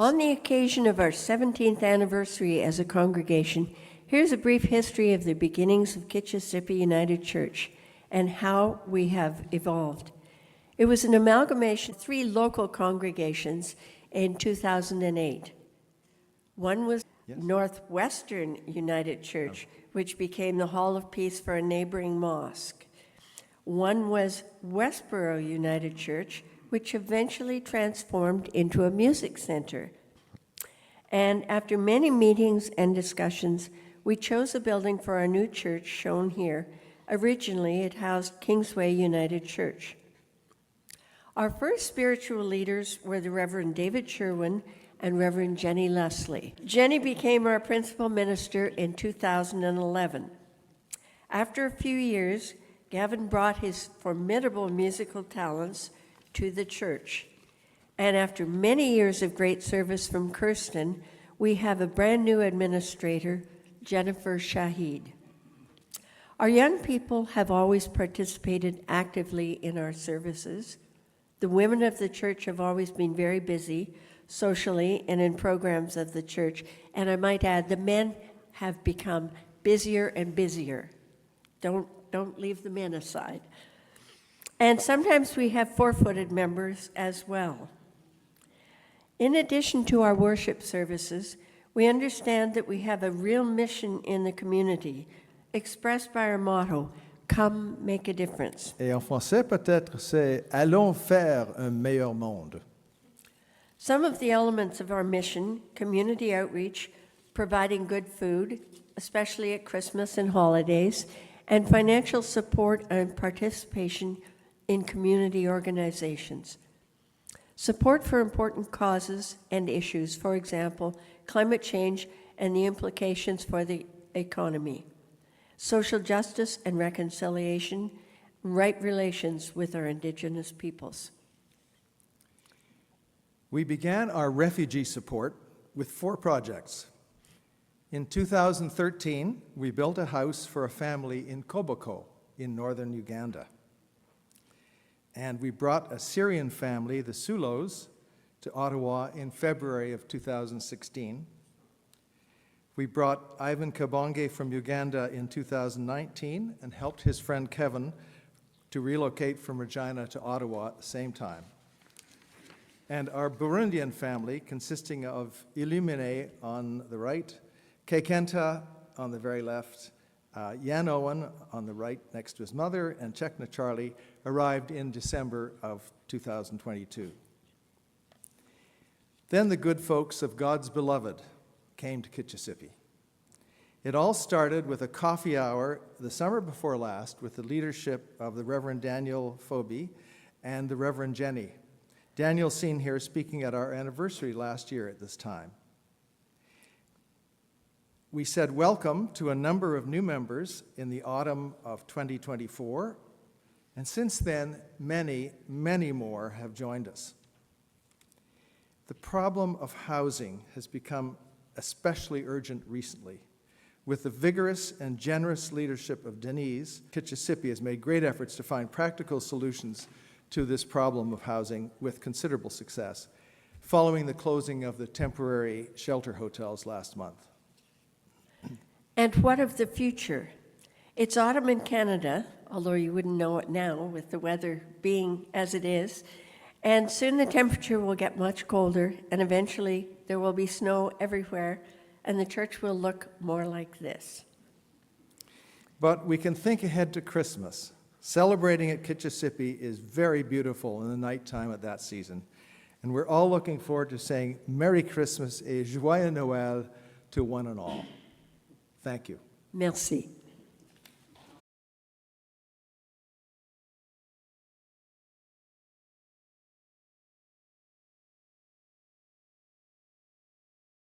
On the occasion of our 17th anniversary as a congregation, here's a brief history of the beginnings of Kitchissippi United Church and how we have evolved. It was an amalgamation of 3 local congregations in 2008. One was Northwestern United Church, which became the Hall of Peace for a neighboring mosque. One was Westboro United Church, which eventually transformed into a music center. And after many meetings and discussions, we chose a building for our new church shown here. Originally, it housed Kingsway United Church. Our first spiritual leaders were the Reverend David Sherwin and Reverend Jenny Leslie. Jenny became our principal minister in 2011. After a few years, Gavin brought his formidable musical talents to the church. And after many years of great service from Kirsten, we have a brand new administrator, Jennifer Shahid. Our young people have always participated actively in our services. The women of the church have always been very busy socially and in programs of the church. And I might add, the men have become busier and busier. Don't leave the men aside. And sometimes we have 4-footed members as well. In addition to our worship services, we understand that we have a real mission in the community, expressed by our motto, Come Make a Difference. Et en français, peut-être, c'est « Allons faire un meilleur monde ». Some of the elements of our mission, community outreach, providing good food, especially at Christmas and holidays, and financial support and participation in community organizations. Support for important causes and issues, for example, climate change and the implications for the economy. Social justice and reconciliation, right relations with our Indigenous peoples. We began our refugee support with 4 projects. In 2013, we built a house for a family in Koboko in northern Uganda. And we brought a Syrian family, the Sulos, to Ottawa in February of 2016. We brought Ivan Kabonge from Uganda in 2019 and helped his friend Kevin to relocate from Regina to Ottawa at the same time. And our Burundian family, consisting of Illumine on the right, Kekenta on the very left, Yan Owen on the right next to his mother, and Chekna Charlie arrived in December of 2022. Then the good folks of God's Beloved came to Kitchissippi. It all started with a coffee hour the summer before last with the leadership of the Reverend Daniel Phoebe and the Reverend Jenny. Daniel's seen here speaking at our anniversary last year at this time. We said welcome to a number of new members in the autumn of 2024, and since then, many, many more have joined us. The problem of housing has become especially urgent recently. With the vigorous and generous leadership of Denise, Kitchissippi has made great efforts to find practical solutions to this problem of housing with considerable success, following the closing of the temporary shelter hotels last month. And what of the future? It's autumn in Canada, although you wouldn't know it now with the weather being as it is, and soon the temperature will get much colder, and eventually there will be snow everywhere, and the church will look more like this. But we can think ahead to Christmas. Celebrating at Kitchissippi is very beautiful in the nighttime at that season, and we're all looking forward to saying Merry Christmas et Joyeux Noël to one and all. Thank you. Merci.